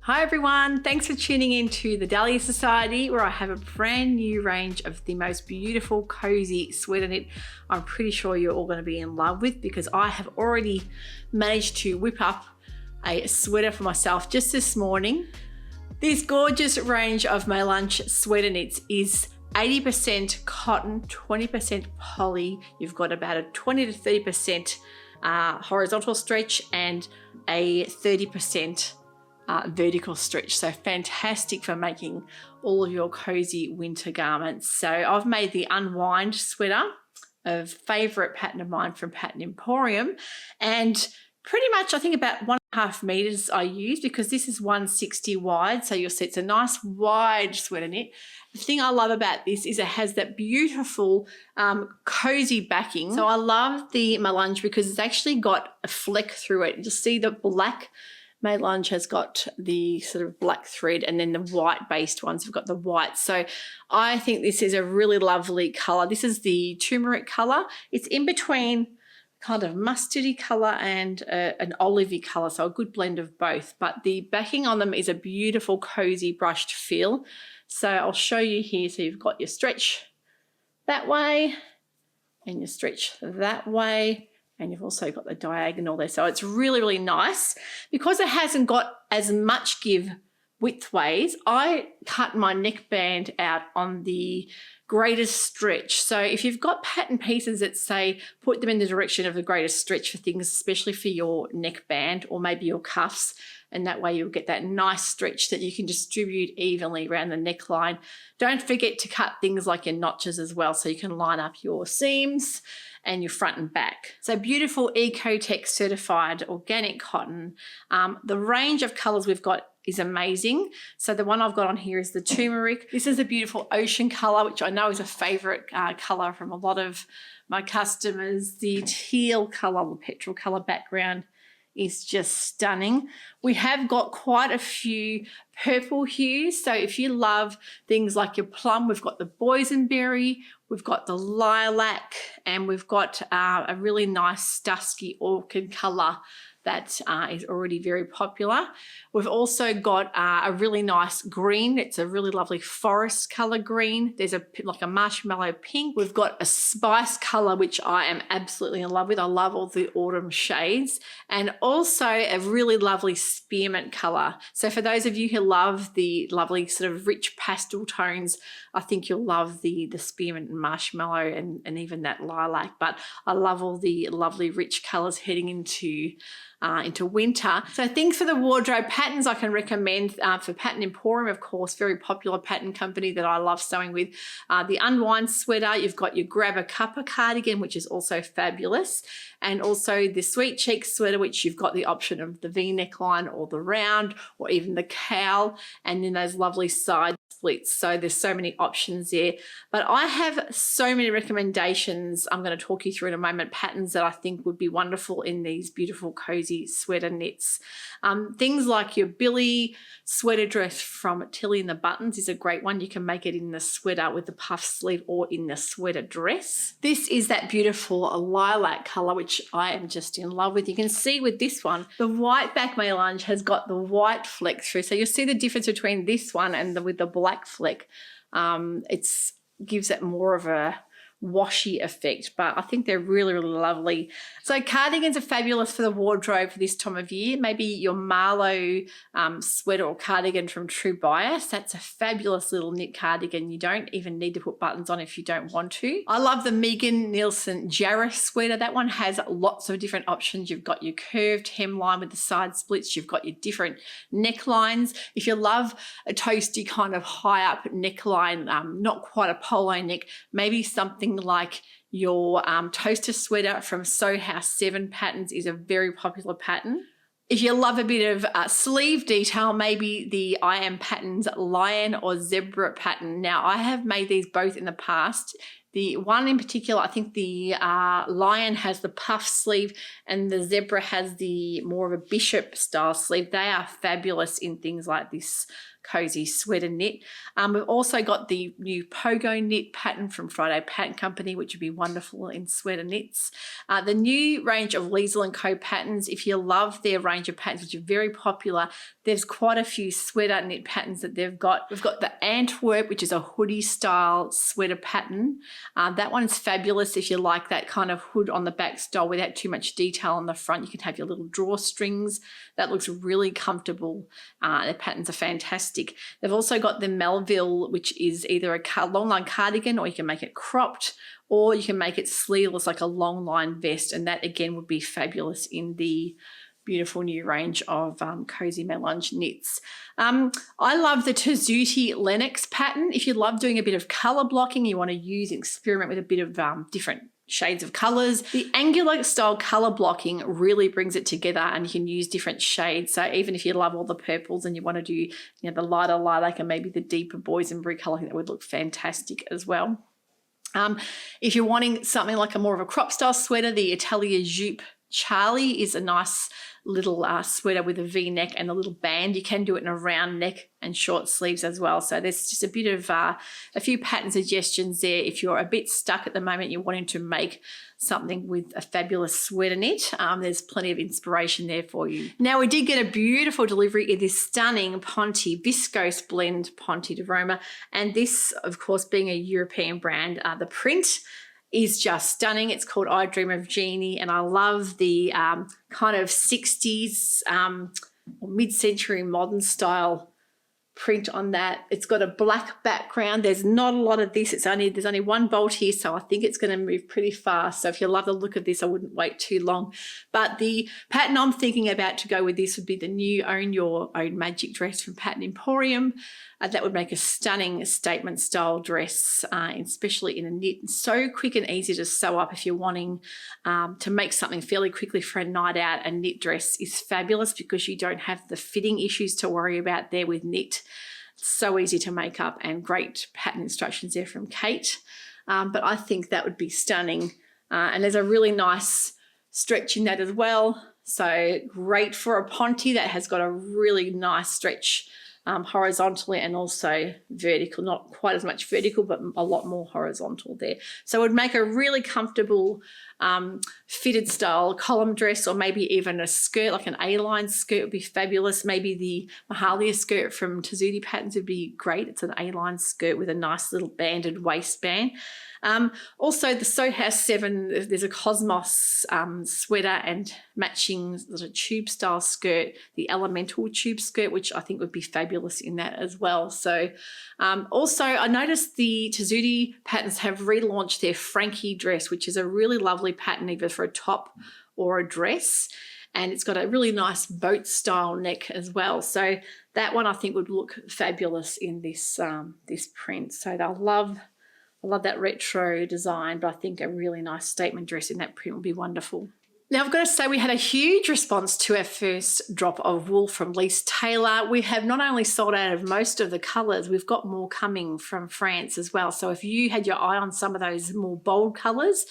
Hi everyone, thanks for tuning in to the Dahlia Society, where I have a brand new range of the most beautiful cozy sweater knit I'm pretty sure you're all going to be in love with, because I have already managed to whip up a sweater for myself just this morning. This gorgeous range of my lunch sweater knits is 80% cotton, 20% poly. You've got about a 20 to 30% horizontal stretch and a 30% vertical stretch. So fantastic for making all of your cozy winter garments. So I've made the unwind sweater, a favorite pattern of mine from Pattern Emporium, and pretty much I think about 1.5 meters I use, because this is 160 wide. So you'll see it's a nice wide sweater knit. The thing I love about this is it has that beautiful cozy backing. So I love the melange because it's actually got a fleck through it. You'll see the black melange has got the sort of black thread, and then the white based ones have got the white. So I think this is a really lovely color. This is the turmeric color. It's in between kind of mustardy color and an olivey color, so a good blend of both. But the backing on them is a beautiful cozy brushed feel. So I'll show you here. So you've got your stretch that way and your stretch that way, and you've also got the diagonal there. So it's really, really nice. Because it hasn't got as much give widthways, I cut my neckband out on the greatest stretch. So if you've got pattern pieces that say put them in the direction of the greatest stretch for things, especially for your neckband or maybe your cuffs, and that way you'll get that nice stretch that you can distribute evenly around the neckline. Don't forget to cut things like your notches as well, so you can line up your seams and your front and back. So beautiful Ecotech certified organic cotton. The range of colors we've got is amazing. So the one I've got on here is the turmeric. This is a beautiful ocean color, which I know is a favorite color from a lot of my customers. The teal color, the petrol color background is just stunning. We have got quite a few purple hues. So if you love things like your plum, we've got the boysenberry, we've got the lilac, and we've got a really nice dusky orchid color that is already very popular. We've also got a really nice green. It's a really lovely forest color green. There's like a marshmallow pink. We've got a spice color, which I am absolutely in love with. I love all the autumn shades, and also a really lovely spearmint color. So for those of you who love the lovely sort of rich pastel tones, I think you'll love the spearmint and marshmallow and even that lilac. But I love all the lovely rich colors heading into winter. So things for the wardrobe, patterns I can recommend for Pattern Emporium, of course, very popular pattern company that I love sewing with. The unwind sweater, you've got your grab a cuppa cardigan, which is also fabulous, and also the sweet cheek sweater, which you've got the option of the V neckline or the round or even the cowl, and then those lovely side splits. So there's so many options there. But I have so many recommendations I'm going to talk you through in a moment, patterns that I think would be wonderful in these beautiful cozy sweater knits. Things like your Billy sweater dress from Tilly and the Buttons is a great one. You can make it in the sweater with the puff sleeve or in the sweater dress. This is that beautiful lilac color, which I am just in love with. You can see with this one, the white back melange has got the white fleck through. So you'll see the difference between this one and with the black fleck. It gives it more of a washy effect, but I think they're really, really lovely. So cardigans are fabulous for the wardrobe for this time of year. Maybe your Marlowe sweater or cardigan from True Bias. That's a fabulous little knit cardigan. You don't even need to put buttons on if you don't want to. I love the Megan Nielsen Jarrah sweater. That one has lots of different options. You've got your curved hemline with the side splits. You've got your different necklines. If you love a toasty kind of high up neckline, not quite a polo neck, maybe something like your toaster sweater from Sew House 7 Patterns is a very popular pattern. If you love a bit of sleeve detail, maybe the I Am Patterns lion or zebra pattern. Now, I have made these both in the past. The one in particular, I think the lion has the puff sleeve and the zebra has the more of a bishop style sleeve. They are fabulous in things like this cozy sweater knit. We've also got the new Pogo knit pattern from Friday Pattern Company, which would be wonderful in sweater knits. The new range of Liesl & Co patterns, if you love their range of patterns, which are very popular, there's quite a few sweater knit patterns that they've got. We've got the Antwerp, which is a hoodie style sweater pattern. That one's fabulous if you like that kind of hood on the back style without too much detail on the front. You can have your little drawstrings. That looks really comfortable. The patterns are fantastic. They've also got the Melville, which is either a long line cardigan, or you can make it cropped, or you can make it sleeveless like a long line vest, and that again would be fabulous in the beautiful new range of cozy melange knits. I love the Sewciety Lennox pattern. If you love doing a bit of color blocking, you want to use and experiment with a bit of different shades of colors, the angular style color blocking really brings it together, and you can use different shades. So even if you love all the purples and you want to do, the lighter lilac and maybe the deeper boysenberry color, I think that would look fantastic as well. If you're wanting something like a more of a crop style sweater, the Atelier Jupe Charlie is a nice little sweater with a V-neck and a little band. You can do it in a round neck and short sleeves as well. So there's just a bit of a few pattern suggestions there. If you're a bit stuck at the moment, you're wanting to make something with a fabulous sweater knit, there's plenty of inspiration there for you. Now, we did get a beautiful delivery in this stunning Ponte viscose blend Ponte Roma, and this, of course, being a European brand, the print is just stunning. It's called I Dream of Jeannie, and I love the kind of 60s or mid-century modern style print on that. It's got a black background. There's not a lot of this. There's only one bolt here, so I think it's going to move pretty fast. So if you love the look of this, I wouldn't wait too long. But the pattern I'm thinking about to go with this would be the new Own Your Own Magic dress from Pattern Emporium. That would make a stunning statement style dress, especially in a knit. So quick and easy to sew up if you're wanting to make something fairly quickly for a night out. A knit dress is fabulous because you don't have the fitting issues to worry about there with knit. It's so easy to make up, and great pattern instructions there from Kate. But I think that would be stunning. And there's a really nice stretch in that as well. So great for a Ponte that has got a really nice stretch horizontally and also vertical, not quite as much vertical, but a lot more horizontal there. So it would make a really comfortable fitted style column dress, or maybe even a skirt, like an A-line skirt would be fabulous. Maybe the Mahalia skirt from Sewciety Patterns would be great. It's an A-line skirt with a nice little banded waistband. Also the Sew House 7, there's a Cosmos sweater and matching sort of tube style skirt, the Elemental tube skirt, which I think would be fabulous in that as well. So also I noticed the Sewciety Patterns have relaunched their Frankie dress, which is a really lovely pattern either for a top or a dress. And it's got a really nice boat style neck as well. So that one I think would look fabulous in this, this print. So I love that retro design, but I think a really nice statement dress in that print would be wonderful. Now, I've got to say we had a huge response to our first drop of wool from Lise Taylor. We have not only sold out of most of the colours, we've got more coming from France as well. So if you had your eye on some of those more bold colours,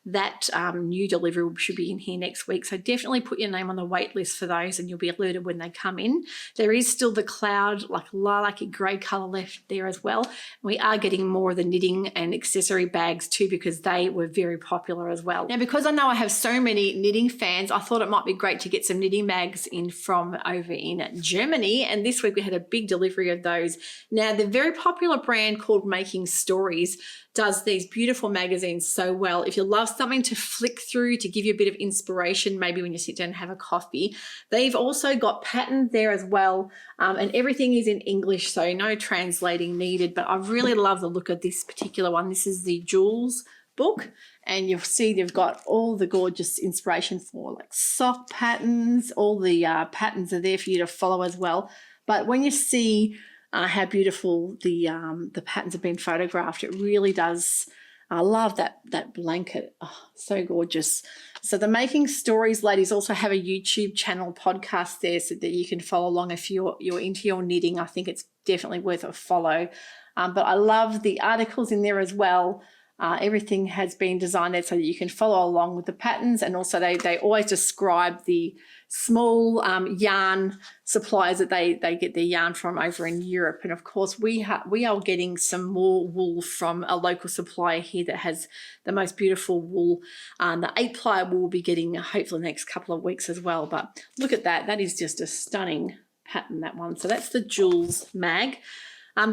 that new delivery should be in here next week. So definitely put your name on the wait list for those and you'll be alerted when they come in. There is still the cloud, like lilac grey colour left there as well. We are getting more of the knitting and accessory bags too, because they were very popular as well. Now, because I know I have so many knitting fans, I thought it might be great to get some knitting bags in from over in Germany. And this week we had a big delivery of those. Now, the very popular brand called Making Stories does these beautiful magazines so well. If you love something to flick through to give you a bit of inspiration, maybe when you sit down and have a coffee, they've also got patterns there as well. And everything is in English, so no translating needed. But I really love the look of this particular one. This is the Jules book, and you'll see they've got all the gorgeous inspiration for like soft patterns. All the patterns are there for you to follow as well. But when you see how beautiful the patterns have been photographed, it really does. I love that blanket. Oh, so gorgeous. So the Making Stories ladies also have a YouTube channel podcast there, so that you can follow along if you're into your knitting. I think it's definitely worth a follow. But I love the articles in there as well. Everything has been designed there so that you can follow along with the patterns, and also they always describe the small yarn suppliers that they get their yarn from over in Europe. And of course we are getting some more wool from a local supplier here that has the most beautiful wool. The 8-ply wool will be getting hopefully the next couple of weeks as well. But look at that, that is just a stunning pattern, that one. So that's the Jules mag.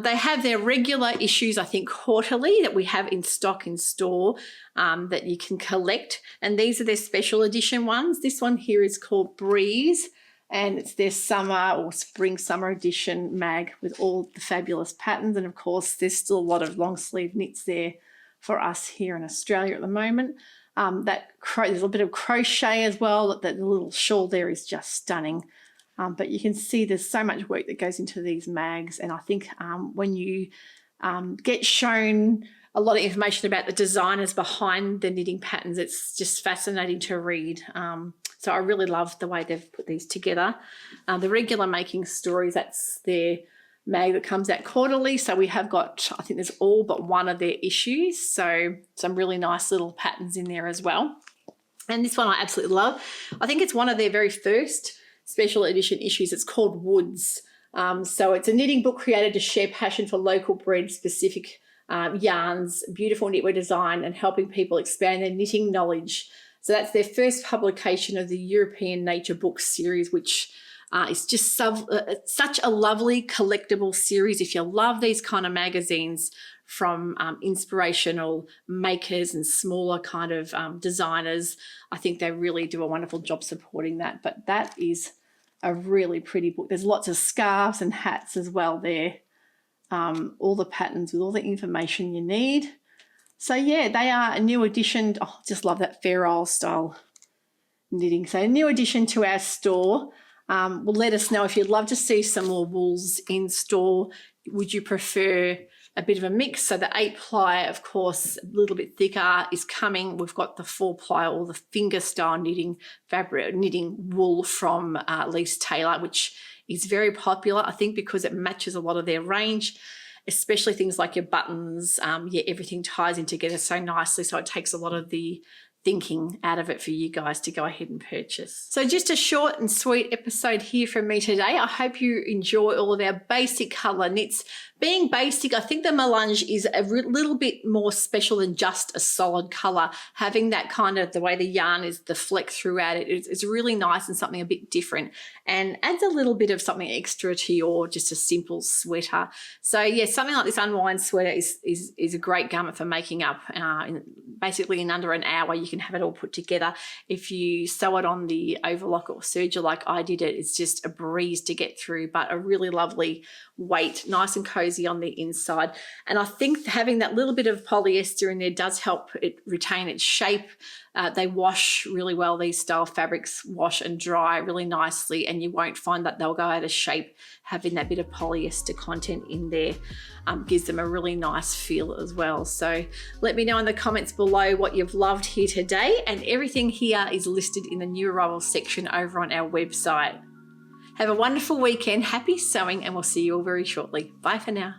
They have their regular issues, I think quarterly, that we have in stock in store that you can collect. And these are their special edition ones. This one here is called Breeze, and it's their summer or spring summer edition mag with all the fabulous patterns. And of course, there's still a lot of long sleeve knits there for us here in Australia at the moment. There's a bit of crochet as well. That little shawl there is just stunning. But you can see there's so much work that goes into these mags, and I think when you get shown a lot of information about the designers behind the knitting patterns, it's just fascinating to read. So I really love the way they've put these together. The regular Making Stories, that's their mag that comes out quarterly. So we have got, I think there's all but one of their issues. So some really nice little patterns in there as well. And this one I absolutely love. I think it's one of their very first special edition issues. It's called Woods. So it's a knitting book created to share passion for local breed specific yarns, beautiful knitwear design, and helping people expand their knitting knowledge. So that's their first publication of the European Nature Book series, which is just such a lovely collectible series. If you love these kind of magazines from inspirational makers and smaller kind of designers, I think they really do a wonderful job supporting that. But that is a really pretty book. There's lots of scarves and hats as well there. All the patterns with all the information you need. So yeah, they are a new addition. Oh, just love that Fair Isle style knitting. So a new addition to our store. Well, let us know if you'd love to see some more wools in store. Would you prefer a bit of a mix? So the 8-ply, of course, a little bit thicker is coming. We've got the 4-ply or the finger style knitting wool from Lise Taylor, which is very popular, I think, because it matches a lot of their range, especially things like your buttons. Yeah, everything ties in together so nicely, so it takes a lot of the thinking out of it for you guys to go ahead and purchase. So just a short and sweet episode here from me today. I hope you enjoy all of our basic colour knits. Being basic, I think the melange is a little bit more special than just a solid colour. Having that kind of, the way the yarn is, the fleck throughout it, it's really nice and something a bit different, and adds a little bit of something extra to your just a simple sweater. So yeah, something like this unwind sweater is a great garment for making up. Basically in under an hour, you can have it all put together. If you sew it on the overlock or serger like I did it, it's just a breeze to get through, but a really lovely weight, nice and cozy on the inside. And I think having that little bit of polyester in there does help it retain its shape. They wash really well. These style fabrics wash and dry really nicely, and you won't find that they'll go out of shape. Having that bit of polyester content in there gives them a really nice feel as well. So let me know in the comments below what you've loved here today, and everything here is listed in the new arrivals section over on our website. Have a wonderful weekend, happy sewing, and we'll see you all very shortly. Bye for now.